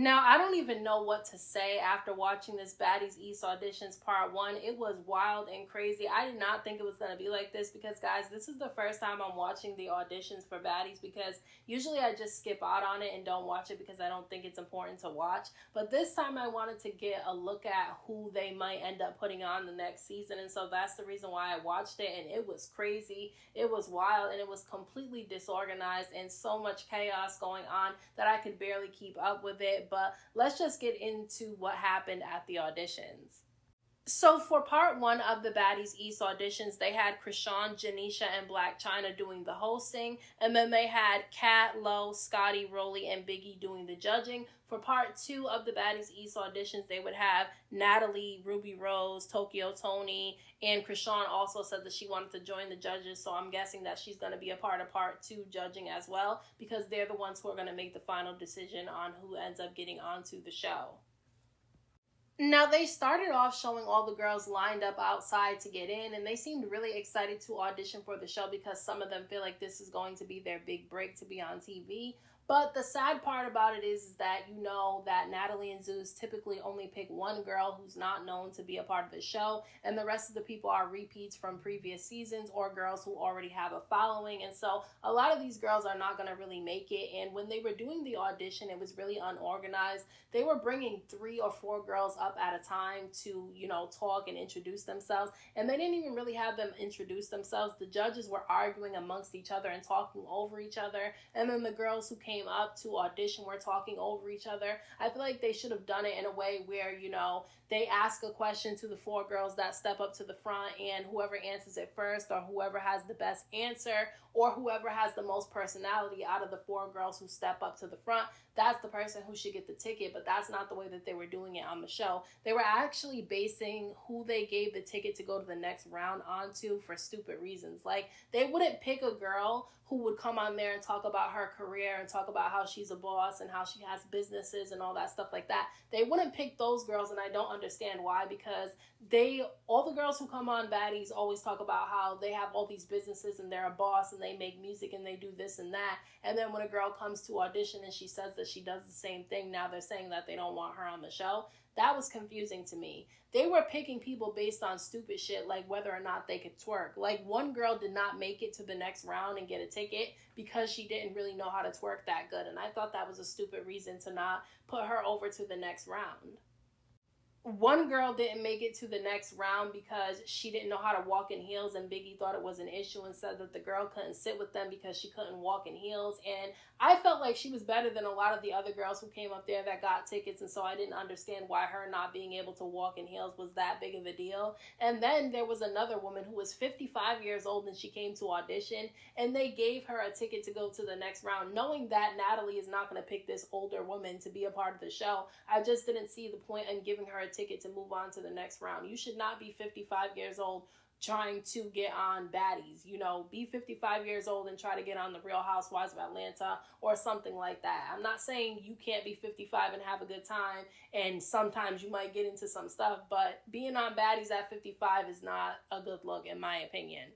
Now, I don't even know what to say after watching this Baddies East Auditions Part 1. It was wild and crazy. I did not think it was going to be like this because, guys, this is the first time I'm watching the auditions for Baddies because usually I just skip out on it and don't watch it because I don't think it's important to watch. But this time I wanted to get a look at who they might end up putting on the next season, and so that's the reason why I watched it, and it was crazy. It was wild, and it was completely disorganized and so much chaos going on that I could barely keep up with it. But let's just get into what happened at the auditions. So for part 1 of the Baddies East auditions, they had Krishan, Janisha, and Black China doing the hosting, and then they had Kat, Lo, Scotty, Rollie, and Biggie doing the judging. For part 2 of the Baddies East auditions, they would have Natalie, Ruby Rose, Tokyo Tony, and Krishan also said that she wanted to join the judges, so I'm guessing that she's going to be a part of part 2 judging as well, because they're the ones who are going to make the final decision on who ends up getting onto the show. Now, they started off showing all the girls lined up outside to get in, and they seemed really excited to audition for the show because some of them feel like this is going to be their big break to be on TV. But the sad part about it is that you know that Natalie and Zeus typically only pick one girl who's not known to be a part of the show, and the rest of the people are repeats from previous seasons or girls who already have a following. And so a lot of these girls are not going to really make it. And when they were doing the audition, it was really unorganized. They were bringing 3 or 4 girls up at a time to, talk and introduce themselves. And they didn't even really have them introduce themselves. The judges were arguing amongst each other and talking over each other. And then the girls who came up to audition were talking over each other. I feel like they should have done it in a way where, they ask a question to the 4 girls that step up to the front, and whoever answers it first, or whoever has the best answer, or whoever has the most personality out of the 4 girls who step up to the front, that's the person who should get the ticket. But that's not the way that they were doing it on the show. They were actually basing who they gave the ticket to go to the next round onto for stupid reasons. Like, they wouldn't pick a girl who would come on there and talk about her career and talk about how she's a boss and how she has businesses and all that stuff like that. They wouldn't pick those girls, and I don't understand why, because all the girls who come on Baddies always talk about how they have all these businesses and they're a boss and they make music and they do this and that. And then when a girl comes to audition and she says that she does the same thing, now they're saying that they don't want her on the show. That was confusing to me. They were picking people based on stupid shit, like whether or not they could twerk. Like, one girl did not make it to the next round and get a ticket because she didn't really know how to twerk that good. And I thought that was a stupid reason to not put her over to the next round. One girl didn't make it to the next round because she didn't know how to walk in heels, and Biggie thought it was an issue and said that the girl couldn't sit with them because she couldn't walk in heels. And I felt like she was better than a lot of the other girls who came up there that got tickets, and so I didn't understand why her not being able to walk in heels was that big of a deal. And then there was another woman who was 55 years old and she came to audition, and they gave her a ticket to go to the next round, knowing that Natalie is not going to pick this older woman to be a part of the show. I just didn't see the point in giving her a ticket to move on to the next round. You should not be 55 years old trying to get on Baddies. Be 55 years old and try to get on the Real Housewives of Atlanta or something like that. I'm not saying you can't be 55 and have a good time, and sometimes you might get into some stuff, but being on Baddies at 55 is not a good look, in my opinion.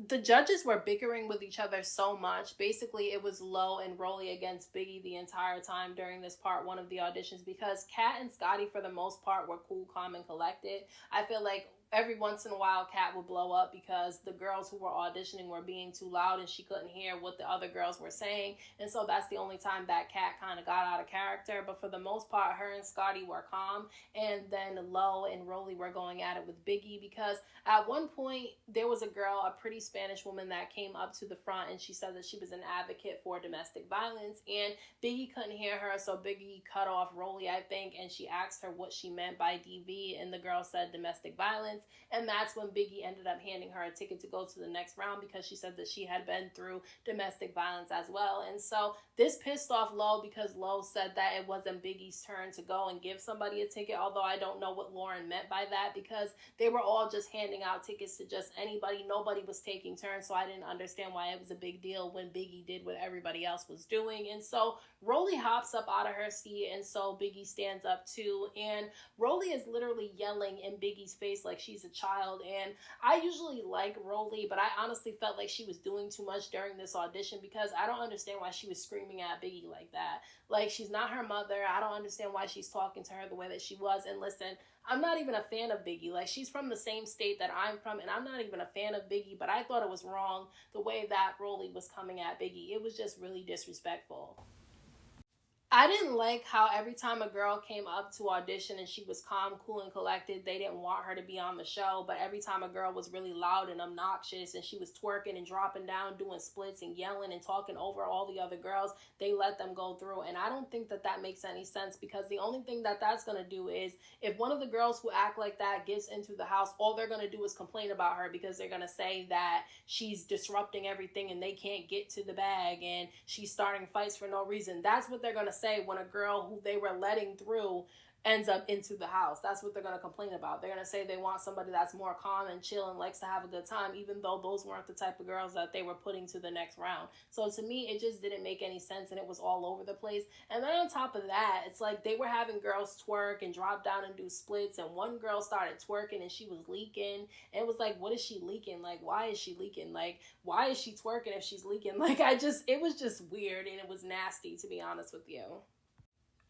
The judges were bickering with each other so much. Basically, it was Lo and Rollie against Biggie the entire time during this part 1 of the auditions, because Kat and Scotty, for the most part, were cool, calm, and collected. I feel like every once in a while, Kat would blow up because the girls who were auditioning were being too loud and she couldn't hear what the other girls were saying. And so that's the only time that Kat kind of got out of character. But for the most part, her and Scotty were calm. And then Lo and Rollie were going at it with Biggie, because at one point, there was a girl, a pretty Spanish woman, that came up to the front and she said that she was an advocate for domestic violence. And Biggie couldn't hear her, so Biggie cut off Rollie, I think, and she asked her what she meant by DV, and the girl said domestic violence. And that's when Biggie ended up handing her a ticket to go to the next round, because she said that she had been through domestic violence as well. And so this pissed off Lo, because Lo said that it wasn't Biggie's turn to go and give somebody a ticket, although I don't know what Lauren meant by that, because they were all just handing out tickets to just anybody. Nobody was taking turns, so I didn't understand why it was a big deal when Biggie did what everybody else was doing. And so Rollie hops up out of her seat, and so Biggie stands up too, and Rollie is literally yelling in Biggie's face like she's a child. And I usually like Rollie, but I honestly felt like she was doing too much during this audition because I don't understand why she was screaming at Biggie like that. Like, she's not her mother. I don't understand why she's talking to her the way that she was. And listen, I'm not even a fan of Biggie. Like, she's from the same state that I'm from, and I'm not even a fan of Biggie, but I thought it was wrong the way that Rollie was coming at Biggie. It was just really disrespectful. I didn't like how every time a girl came up to audition and she was calm, cool, and collected, they didn't want her to be on the show. But every time a girl was really loud and obnoxious and she was twerking and dropping down, doing splits and yelling and talking over all the other girls, they let them go through. And I don't think that that makes any sense, because the only thing that that's going to do is, if one of the girls who act like that gets into the house, all they're going to do is complain about her, because they're going to say that she's disrupting everything and they can't get to the bag and she's starting fights for no reason. That's what they're going to say when a girl who they were letting through ends up into the house. That's what they're going to complain about. They're going to say they want somebody that's more calm and chill and likes to have a good time, even though those weren't the type of girls that they were putting to the next round. So to me, it just didn't make any sense, and it was all over the place. And then on top of that, it's like they were having girls twerk and drop down and do splits, and one girl started twerking and she was leaking. And it was like, what is she leaking? Like, why is she leaking? Like, why is she twerking if she's leaking? Like, it was just weird, and it was nasty, to be honest with you.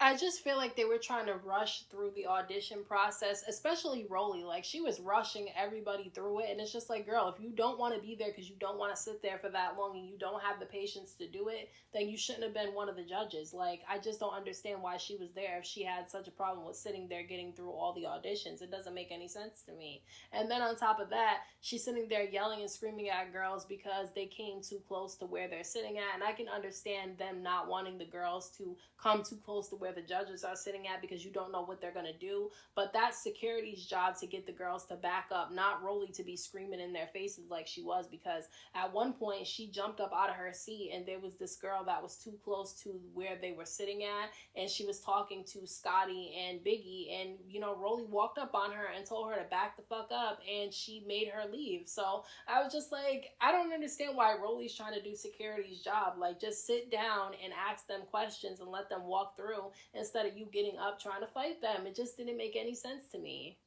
I just feel like they were trying to rush through the audition process, especially Rollie. Like, she was rushing everybody through it, and it's just like, girl, if you don't want to be there because you don't want to sit there for that long and you don't have the patience to do it, then you shouldn't have been one of the judges. Like, I just don't understand why she was there if she had such a problem with sitting there getting through all the auditions. It doesn't make any sense to me. And then on top of that, she's sitting there yelling and screaming at girls because they came too close to where they're sitting at, and I can understand them not wanting the girls to come too close to where the judges are sitting at, because you don't know what they're going to do. But that's security's job to get the girls to back up, not Rollie to be screaming in their faces like she was, because at one point she jumped up out of her seat and there was this girl that was too close to where they were sitting at, and she was talking to Scotty and Biggie, and Rollie walked up on her and told her to back the fuck up, and she made her leave. So I was just like, I don't understand why Rollie's trying to do security's job. Like, just sit down and ask them questions and let them walk through, instead of you getting up trying to fight them. It just didn't make any sense to me.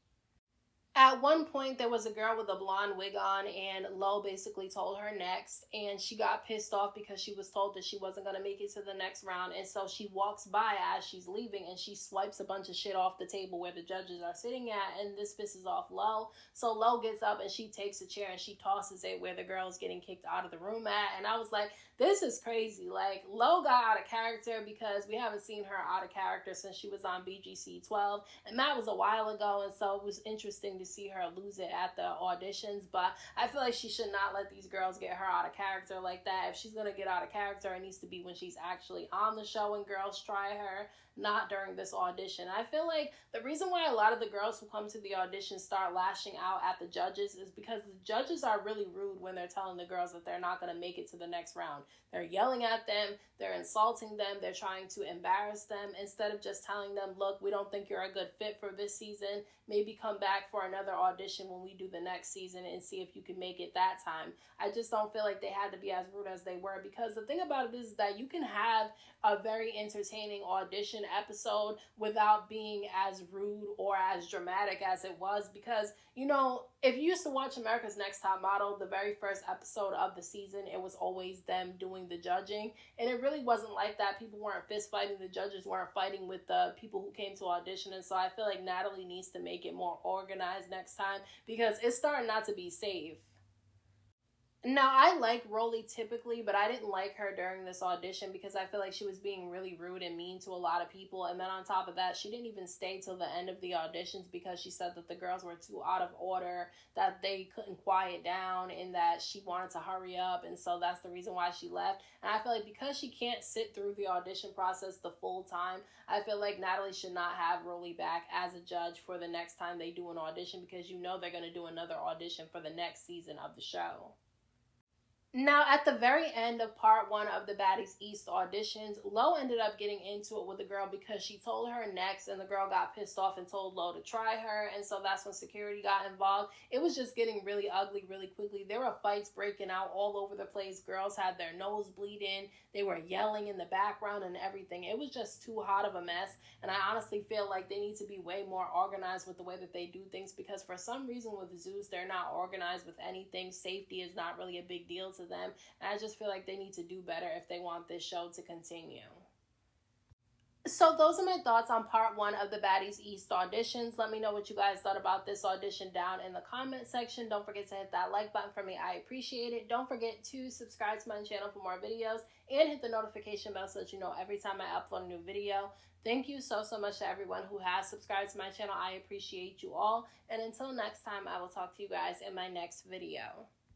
At one point, there was a girl with a blonde wig on, and Lo basically told her next, and she got pissed off because she was told that she wasn't going to make it to the next round, and so she walks by as she's leaving, and she swipes a bunch of shit off the table where the judges are sitting at, and this pisses off Lo. So Lo gets up, and she takes a chair, and she tosses it where the girl's getting kicked out of the room at, and I was like, this is crazy. Like, Lo got out of character, because we haven't seen her out of character since she was on BGC 12, and that was a while ago, and so it was interesting to see her lose it at the auditions. But I feel like she should not let these girls get her out of character like that. If she's gonna get out of character, it needs to be when she's actually on the show and girls try her, not during this audition. I feel like the reason why a lot of the girls who come to the audition start lashing out at the judges is because the judges are really rude when they're telling the girls that they're not going to make it to the next round. They're yelling at them, they're insulting them, they're trying to embarrass them, instead of just telling them, look, we don't think you're a good fit for this season. Maybe come back for another audition when we do the next season and see if you can make it that time. I just don't feel like they had to be as rude as they were, because the thing about it is that you can have a very entertaining audition episode without being as rude or as dramatic as it was. Because, if you used to watch America's Next Top Model, the very first episode of the season, it was always them doing the judging, and it really wasn't like that. People weren't fist fighting, the judges weren't fighting with the people who came to audition. And so I feel like Natalie needs to make it more organized next time, because it's starting not to be safe. Now, I like Rollie typically, but I didn't like her during this audition because I feel like she was being really rude and mean to a lot of people. And then on top of that, she didn't even stay till the end of the auditions because she said that the girls were too out of order, that they couldn't quiet down, and that she wanted to hurry up. And so that's the reason why she left. And I feel like because she can't sit through the audition process the full time, I feel like Natalie should not have Rollie back as a judge for the next time they do an audition, because they're going to do another audition for the next season of the show. Now, at the very end of part one of the Baddies East auditions, Lo ended up getting into it with the girl because she told her next, and the girl got pissed off and told Lo to try her, and so that's when security got involved. It was just getting really ugly really quickly. There were fights breaking out all over the place. Girls had their nose bleeding. They were yelling in the background and everything. It was just too hot of a mess, and I honestly feel like they need to be way more organized with the way that they do things, because for some reason with Zeus, they're not organized with anything. Safety is not really a big deal to them, and I just feel like they need to do better if they want this show to continue. So those are my thoughts on part one of the Baddies East auditions. Let me know what you guys thought about this audition down in the comment section. Don't forget to hit that like button for me. I appreciate it. Don't forget to subscribe to my channel for more videos and hit the notification bell so that you know every time I upload a new video. Thank you so much to everyone who has subscribed to my channel. I appreciate you all. And until next time, I will talk to you guys in my next video.